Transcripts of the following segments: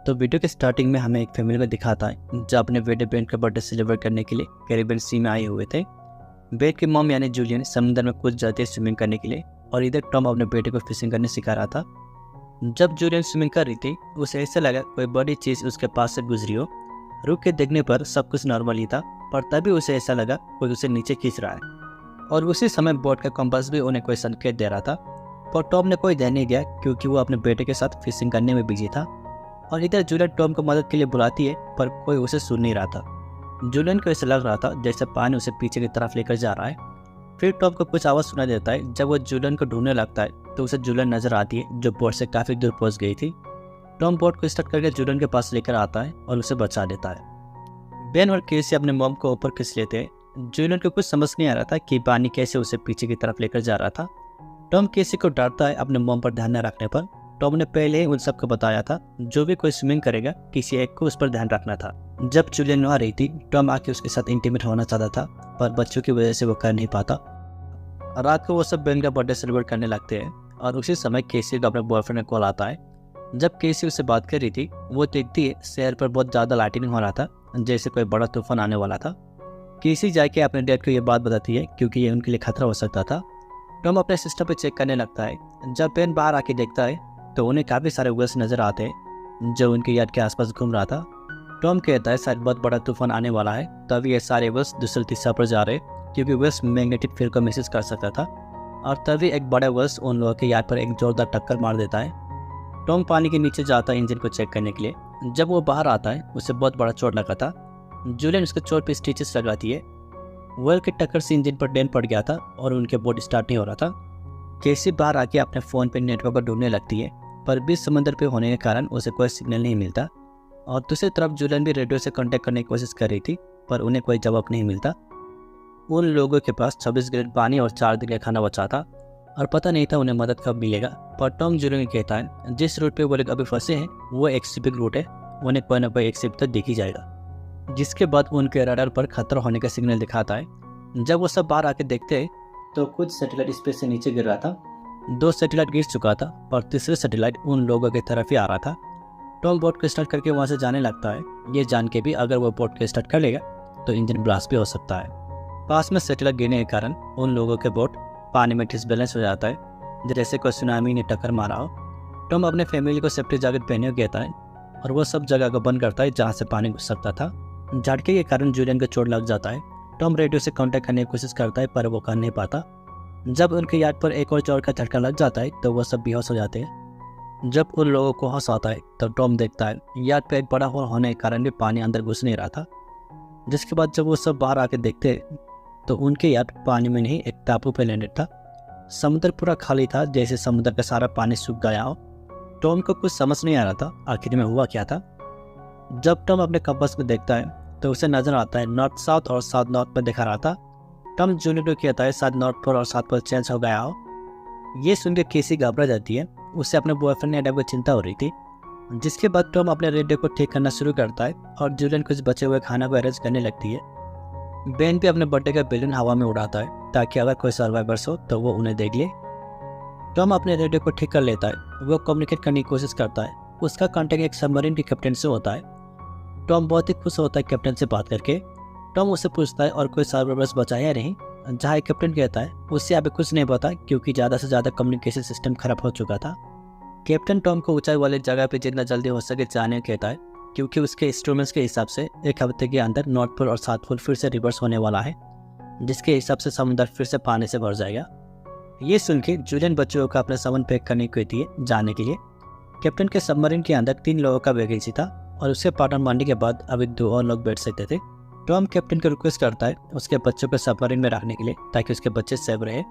तो वीडियो के स्टार्टिंग में हमें एक फैमिली को दिखाता है जो अपने बेटे बेन का बर्थडे सेलिब्रेट करने के लिए कैरिबियन सी में आए हुए थे। बेन की मॉम यानी जूलियन समुद्र में कूद जाती है स्विमिंग करने के लिए और इधर टॉम अपने बेटे को फिशिंग करने सिखा रहा था। जब जूलियन स्विमिंग कर रही थी उसे ऐसा लगा कोई बड़ी चीज़ उसके पास से गुजरी हो। रुक के देखने पर सब कुछ नॉर्मल ही था, पर तभी उसे ऐसा लगा कोई उसे नीचे खींच रहा है और उसी समय बोट का कंपास भी उन्हें कोई संकेत दे रहा था। पर टॉम ने कोई ध्यान नहीं दिया क्योंकि वो अपने बेटे के साथ फिशिंग करने में बिजी था। और इधर जूलियन टॉम को मदद के लिए बुलाती है पर कोई उसे सुन नहीं रहा था। जूलियन को ऐसा लग रहा था जैसे पानी उसे पीछे की तरफ लेकर जा रहा है। फिर टॉम को कुछ आवाज़ सुनाई देता है। जब वो जूलियन को ढूंढने लगता है तो उसे जूलियन नजर आती है जो बोट से काफ़ी दूर पहुंच गई थी। टॉम बोट को स्टार्ट करके जूलियन के पास लेकर आता है और उसे बचा देता है। बेन और केसी अपने मॉम को ऊपर खींच लेते हैं। जूलियन को कुछ समझ नहीं आ रहा था कि पानी कैसे उसे पीछे की तरफ लेकर जा रहा था। टॉम केसी को डांटता है अपने मॉम पर ध्यान न रखने पर। टॉम ने पहले ही उन सबको बताया था जो भी कोई स्विमिंग करेगा किसी एक को उस पर ध्यान रखना था। जब जूलियन वहाँ रही थी टॉम आके उसके साथ इंटीमेट होना चाहता था पर बच्चों की वजह से वो कर नहीं पाता। रात को वो सब बेन का बर्थडे सेलिब्रेट करने लगते हैं और उसी समय केसी का अपने बॉयफ्रेंड का कॉल आता है। जब केसी उससे बात कर रही थी वो देखती है शहर पर बहुत ज़्यादा लाइटनिंग हो रहा था जैसे कोई बड़ा तूफान आने वाला था। केसी जाके अपने डैड को ये बात बताती है क्योंकि ये उनके लिए खतरा हो सकता था। टॉम अपने सिस्टम पे चेक करने लगता है। जब बेन बाहर आके देखता है तो उन्हें काफ़ी सारे वेल्स नज़र आते हैं जो उनके यार्ड के आसपास घूम रहा था। टॉम कहता है शायद बहुत बड़ा तूफान आने वाला है, तभी ये सारे वेल्स दूसरी दिशा पर जा रहे क्योंकि वेल्स मैग्नेटिक फील्ड को महसूस कर सकता था। और तभी एक बड़ा वेल्स उन लोगों के यार्ड पर एक जोरदार टक्कर मार देता है। टॉम पानी के नीचे जाता है इंजन को चेक करने के लिए। जब वो बाहर आता है उसे बहुत बड़ा चोट लगा था। जूलियन उसके चोट पर स्टिचेस लगाती है। वेल की टक्कर से इंजन पर डेंट पड़ गया था और उनके बोट स्टार्ट नहीं हो रहा था। केसी बाहर आके अपने फ़ोन पे नेटवर्क को ढूंढने लगती है पर बीच समंदर पे होने के कारण उसे कोई सिग्नल नहीं मिलता। और दूसरी तरफ जूलियन भी रेडियो से कांटेक्ट करने की कोशिश कर रही थी पर उन्हें कोई जवाब नहीं मिलता। उन लोगों के पास 26 गैलन पानी और 4 दिन का खाना बचा था और पता नहीं था उन्हें मदद कब मिलेगा। पर टॉम जूलियन कहता है जिस रूट पे वो लोग अभी फंसे हैं वो एक शिपिंग रूट है, उन्हें कोई ना कोई एक शिप तक दिख ही जाएगा। जिसके बाद उनके रडार पर खतरा होने का सिग्नल दिखाता है। जब वो सब बाहर आके देखते हैं तो कुछ सैटेलाइट स्पेस से नीचे गिर रहा था। 2 सैटेलाइट गिर चुका था और तीसरे सैटेलाइट उन लोगों की तरफ ही आ रहा था। टॉम बोट को स्टार्ट करके वहाँ से जाने लगता है, ये जान के भी अगर वो बोट को स्टार्ट कर लेगा तो इंजन ब्लास्ट भी हो सकता है। पास में सैटेलाइट गिरने के कारण उन लोगों के बोट पानी में डिसबैलेंस हो जाता है जैसे कोई सुनामी ने टक्कर मारा हो। टॉम अपने फैमिली को सेफ्टी जैकेट पहने हुए कहता है और वो सब जगह को बंद करता है जहाँ से पानी घुस सकता था। झटके के कारण जूलियन को चोट लग जाता है। टॉम रेडियो से कांटेक्ट करने की कोशिश करता है पर वो कर नहीं पाता। जब उनके यार्ड पर एक और चोट का झटका लग जाता है तो वो सब बेहोश हो जाते हैं। जब उन लोगों को होश आता है तो टॉम देखता है यार्ड पर एक बड़ा होल होने के कारण भी पानी अंदर घुस नहीं रहा था। जिसके बाद जब वो सब बाहर आके देखते तो उनके यार्ड पानी में नहीं एक टापू पे लैंडेड था। समुद्र पूरा खाली था जैसे समुद्र का सारा पानी सूख गया हो। टॉम को कुछ समझ नहीं आ रहा था आखिर में हुआ क्या था। जब टॉम अपने कंपास में देखता है तो उसे नजर आता है नॉर्थ साउथ और साउथ नॉर्थ में दिखा रहा था। टॉम जूलियन को कहता है शायद नॉर्थ पोल और साउथ पोल चेंज हो गया हो। ये सुनकर केसी घबरा जाती है, उसे अपने बॉयफ्रेंड एडम को चिंता हो रही थी। जिसके बाद टॉम अपने रेडियो को ठीक करना शुरू करता है और जूलियन कुछ बचे हुए खाना को अरेंज करने लगती है। बेन भी अपने बर्थडे का बैलून हवा में उड़ाता है ताकि अगर कोई सर्वाइवर्स हो तो वो उन्हें देख ले। टॉम अपने रेडियो को ठीक कर लेता है। वो कम्युनिकेट करने की कोशिश करता है। उसका कॉन्टेक्ट एक सबमरीन के कैप्टन से होता है। टॉम बहुत ही खुश होता है कैप्टन से बात करके। टॉम उससे पूछता है और कोई सर्वाइवर्स बचा है या नहीं, जहाँ कैप्टन कहता है उससे अभी कुछ नहीं पता क्योंकि ज़्यादा से ज़्यादा कम्युनिकेशन सिस्टम खराब हो चुका था। कैप्टन टॉम को ऊंचाई वाली जगह पे जितना जल्दी हो सके जाने को कहता है क्योंकि उसके इंस्ट्रूमेंट्स के हिसाब से एक हफ्ते के अंदर नॉर्थ पोल और साउथ पोल फिर से रिवर्स होने वाला है, जिसके हिसाब से समुद्र फिर से पानी से भर जाएगा। ये सुन के जूलियन बच्चों का अपना सामान पैक करने को कहती है जाने के लिए। कैप्टन के सबमरीन के अंदर 3 लोगों का वैकेंसी था और उसके पार्टनर मारने के बाद अभी 2 और लोग बैठ सकते थे। टॉम कैप्टन को रिक्वेस्ट करता है उसके बच्चों को सबमरीन में रखने के लिए ताकि उसके बच्चे सेफ रहे।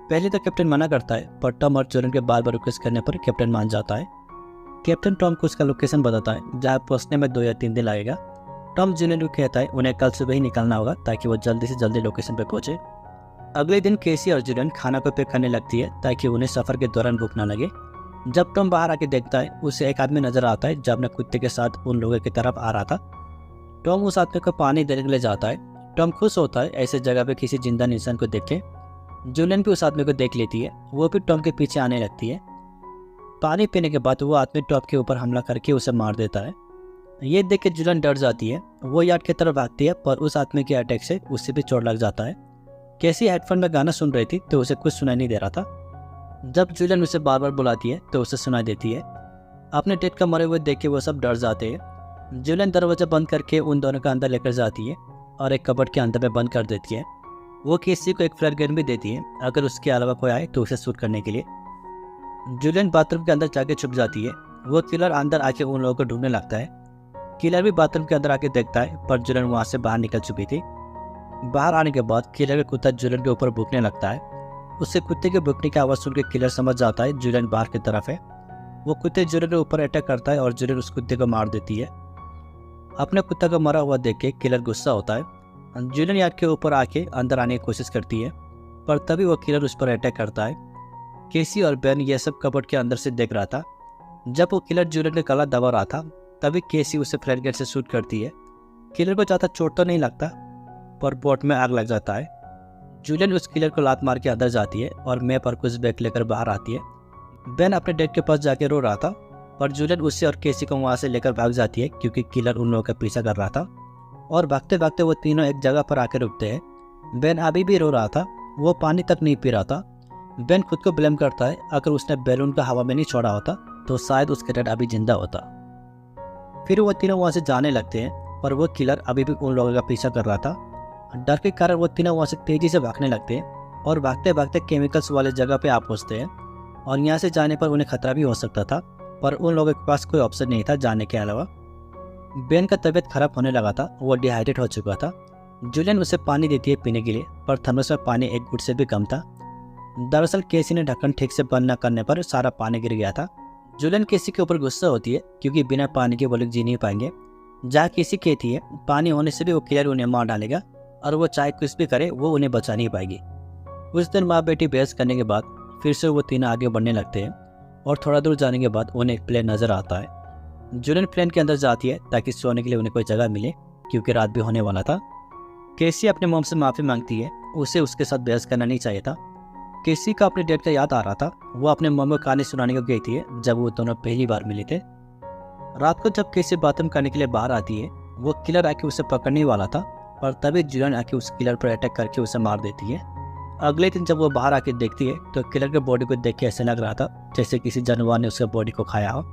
पहले तो कैप्टन मना करता है पर टॉम और जूलियन के बार बार रिक्वेस्ट करने पर कैप्टन मान जाता है। कैप्टन टॉम को उसका लोकेशन बताता है जहाँ पहुँचने में 2 या 3 दिन लगेगा। टॉम जूलियन को कहता है उन्हें कल सुबह ही निकलना होगा ताकि वो जल्दी से जल्दी लोकेशन पर पहुँचे। अगले दिन केसी और जूलियन खाना को पैक करने लगती है ताकि उन्हें सफ़र के दौरान भूख ना लगे। जब टॉम बाहर आके देखता है उसे एक आदमी नजर आता है जो अपने कुत्ते के साथ उन लोगों की तरफ आ रहा था। टॉम उस आदमी को पानी देने के लिए जाता है। टॉम खुश होता है ऐसे जगह पे किसी जिंदा इंसान को देखे। जूलियन भी उस आदमी को देख लेती है, वो भी टॉम के पीछे आने लगती है। पानी पीने के बाद वो आदमी टॉम के ऊपर हमला करके उसे मार देता है। ये देख के जूलियन डर जाती है। वो यार्ड की तरफ भागती है पर उस आदमी के अटैक से उसे भी चोट लग जाता है। कैसी हेडफोन में गाना सुन रही थी तो उसे कुछ सुनाई नहीं दे रहा था। जब जूलियन उसे बार बार बुलाती है तो उसे सुनाई देती है। अपने डेड का मरे हुए देख के वो सब डर जाते हैं। जूलियन दरवाजा बंद करके उन दोनों का अंदर लेकर जाती है और एक कबर्ड के अंदर में बंद कर देती है। वो केसी को एक फ्लैश गन भी देती है अगर उसके अलावा कोई आए तो उसे शूट करने के लिए। जूलियन बाथरूम के अंदर जाके छुप जाती है। वो किलर अंदर आके उन लोगों को ढूंढने लगता है। किलर भी बाथरूम के अंदर आके देखता है पर जूलियन वहाँ से बाहर निकल चुकी थी। बाहर आने के बाद किलर का कुत्ता जूलियन के ऊपर भूखने लगता है। उससे कुत्ते के भूखने की आवाज़ सुनकर किलर समझ जाता है जूलियन बाहर की तरफ है। वो कुत्ते जूलियन के ऊपर अटैक करता है और जूलियन उस कुत्ते को मार देती है। अपने कुत्ता को मरा हुआ देख के किलर गुस्सा होता है। जूलियन यार्ड के ऊपर आके अंदर आने की कोशिश करती है पर तभी वो किलर उस पर अटैक करता है। केसी और बेन ये सब कबर्ड के अंदर से देख रहा था। जब वो किलर जूलियन का गला दबा रहा था तभी केसी उसे फ्लैश गन से शूट करती है। किलर को ज़्यादा चोट तो नहीं लगता पर बोट में आग लग जाता है। जूलियन उस किलर को लात मार के अंदर जाती है और मैप और कुछ बैग लेकर बाहर आती है। बेन अपने डेड के पास जाके रो रहा था पर जूलियन उससे और केसी को वहाँ से लेकर भाग जाती है क्योंकि किलर उन लोगों का पीछा कर रहा था। और भागते भागते वो तीनों एक जगह पर आकर रुकते हैं। बेन अभी भी रो रहा था। वो पानी तक नहीं पी रहा था। बेन खुद को ब्लेम करता है अगर उसने बैलून का हवा में नहीं छोड़ा होता तो शायद उसका डेड अभी जिंदा होता। फिर वो तीनों वहाँ से जाने लगते हैं पर वो किलर अभी भी उन लोगों का पीछा कर रहा था। डर के कारण वो तीनों वहाँ से तेजी से भागने लगते हैं और भागते भागते केमिकल्स वाले जगह पे आ पहुँचते हैं। और यहाँ से जाने पर उन्हें खतरा भी हो सकता था पर उन लोगों के पास कोई ऑप्शन नहीं था जाने के अलावा। बेन का तबीयत खराब होने लगा था। वो डिहाइड्रेट हो चुका था। जूलियन उसे पानी देती है पीने के लिए पर थर्मस में पानी एक घुट से भी कम था। दरअसल केसी ने ढक्कन ठीक से बंद न करने पर सारा पानी गिर गया था। जूलियन केसी के ऊपर गुस्सा होती है क्योंकि बिना पानी के वो लोग जी नहीं पाएंगे। जहाँ केसी कहती है पानी होने से भी वो किलर उन्हें मार डालेगा और वो चाहे कुछ भी करे वो उन्हें बचा नहीं पाएगी। उस दिन माँ बेटी बहस करने के बाद फिर से वो तीनों आगे बढ़ने लगते हैं और थोड़ा दूर जाने के बाद उन्हें एक प्लेन नजर आता है। जूलियन प्लेन के अंदर जाती है ताकि सोने के लिए उन्हें कोई जगह मिले क्योंकि रात भी होने वाला था। केसी अपने मॉम से माफ़ी मांगती है। उसे उसके साथ बहस करना नहीं चाहिए था। केसी का अपने डैड का याद आ रहा था। वो अपने मॉम को कहानी सुनाने को गई थी जब वो दोनों पहली बार मिले थे। रात को जब केसी बाथरूम करने के लिए बाहर आती है वो किलर आके उसे पकड़ने वाला था पर तभी जूलियन आके उस किलर पर अटैक करके उसे मार देती है। अगले दिन जब वो बाहर आके देखती है तो किलर के बॉडी को देख के ऐसे लग रहा था जैसे किसी जानवर ने उसके बॉडी को खाया हो।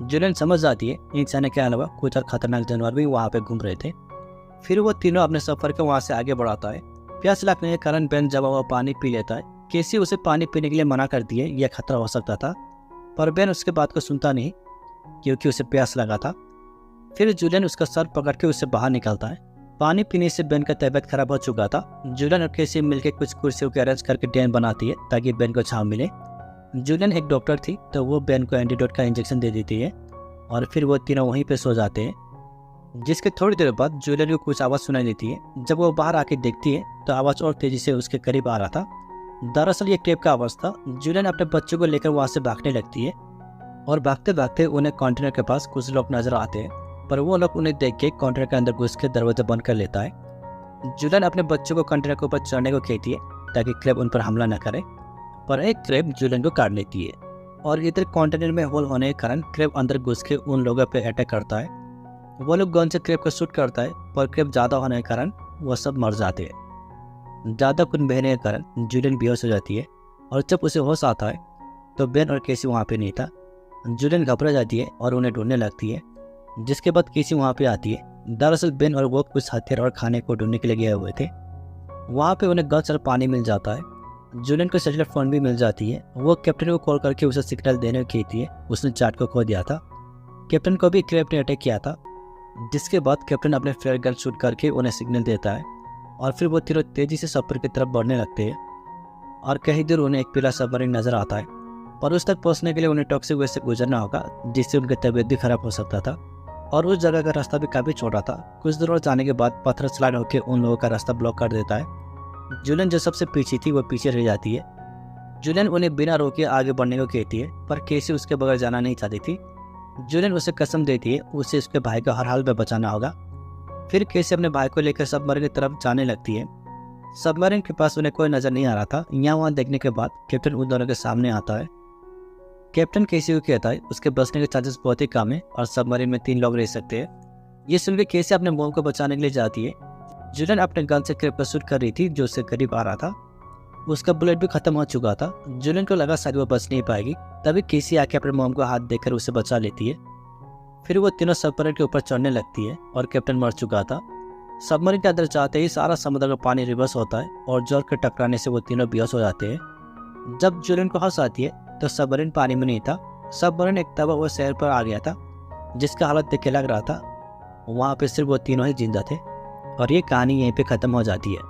जूलियन समझ जाती है इंसान के अलावा कुछ और खतरनाक जानवर भी वहाँ पे घूम रहे थे। फिर वो तीनों अपने सफर को वहाँ से आगे बढ़ाता है। प्यास लगने के कारण बेन जब वो पानी पी लेता है। केसी उसे पानी पीने के लिए मना करती है, यह खतरा हो सकता था पर बेन उसके बात को सुनता नहीं क्योंकि उसे प्यास लगा था। फिर जूलियन उसका सर पकड़ के उससे बाहर निकलता है। पानी पीने से बेन का तबीयत खराब हो चुका था। जूलियन और केसी मिलकर कुछ कुर्सियों के अरेंज करके डैम बनाती है ताकि बेन को छांव मिले। जूलियन एक डॉक्टर थी तो वो बेन को एंटीडोट का इंजेक्शन दे देती है और फिर वो तीनों वहीं पे सो जाते हैं। जिसके थोड़ी देर बाद जूलियन को कुछ आवाज़ सुनाई देती है। जब वो बाहर आके देखती है तो आवाज़ और तेज़ी से उसके करीब आ रहा था। दरअसल ये टेप का आवाज़ था। जूलियन अपने बच्चों को लेकर वहाँ से भागने लगती है और भागते भागते उन्हें कंटेनर के पास कुछ लोग नजर आते हैं पर वो लोग उन्हें देख के कंटेनर के अंदर घुस के दरवाजा बंद कर लेता है। जूलियन अपने बच्चों को कंटेनर के ऊपर चढ़ने को कहती है ताकि क्रैब उन पर हमला न करे पर एक क्रैब जूलियन को काट लेती है और इधर कंटेनर में होल होने के कारण क्रैब अंदर घुस के उन लोगों पे अटैक करता है। वो लोग गन से क्रैब को शूट करता है पर क्रैब ज़्यादा होने के कारण वो सब मर जाते हैं। ज़्यादा खून बहने के कारण जूलियन बेहोश हो जाती है और जब उसे होश आता है तो बेन और केसी वहाँ पे नहीं था। जूलियन घबरा जाती है और उन्हें ढूंढने लगती है। जिसके बाद केसी वहाँ पे आती है। दरअसल बेन और वो कुछ हथियार और खाने को ढूंढने के लिए गए हुए थे। वहाँ पे उन्हें गन्स और पानी मिल जाता है। जूलियन को सेटलर फोन भी मिल जाती है। वो कैप्टन को कॉल करके उसे सिग्नल देने को कहती है। उसने चार्ट को खो दिया था। कैप्टन को भी क्रैब ने अटैक किया था। जिसके बाद कैप्टन अपने फ्लेयर गन शूट करके उन्हें सिग्नल देता है और फिर वो तीनों तेजी से सफर की तरफ बढ़ने लगते हैं और कहीं दूर उन्हें एक पीला सबमरीन नजर आता है पर उस तक पहुंचने के लिए उन्हें टॉक्सिक वे से गुजरना होगा जिससे उनकी तबीयत भी खराब हो सकता था और उस जगह का रास्ता भी काफ़ी छोटा था। कुछ दूर जाने के बाद पत्थर स्लाइड होकर उन लोगों का रास्ता ब्लॉक कर देता है। जूलियन जो सबसे पीछे थी वो पीछे रह जाती है। जूलियन उन्हें बिना रोके आगे बढ़ने को कहती है पर केसी उसके बगैर जाना नहीं चाहती थी। जूलियन उसे कसम देती है उसे उसके भाई को हर हाल में बचाना होगा। फिर केसी अपने भाई को लेकर सबमरीन की तरफ जाने लगती है। सबमरीन के पास उन्हें कोई नज़र नहीं आ रहा था। यहाँ वहाँ देखने के बाद कैप्टन उन दोनों के सामने आता है। कैप्टन केसी को कहता है उसके बचने के चांसेस बहुत ही कम है और सबमरीन में 3 लोग रह सकते हैं। ये सुनकर केसी अपने मोम को बचाने के लिए जाती है। जुलियन अपने गन से क्रेब पर शूट कर रही थी जो उससे करीब आ रहा था। उसका बुलेट भी खत्म हो चुका था। जुलियन को लगा शायद वो बच नहीं पाएगी, तभी केसी आके अपने मोम को हाथ देकर उसे बचा लेती है। फिर वो तीनों सबमरीन के ऊपर चढ़ने लगती है और कैप्टन मर चुका था। सबमरीन के अंदर जाते ही सारा समुद्र का पानी रिवर्स होता है और जोर के टकराने से वो तीनों बेहोश हो जाते हैं। जब जुलियन को होश आती है तो सबमरीन पानी में नहीं था। सबमरीन एक तबाह हुए शहर पर आ गया था जिसका हालत देख के लग रहा था वहाँ पे सिर्फ वो तीनों ही जिंदा थे। और ये कहानी यहीं पे ख़त्म हो जाती है।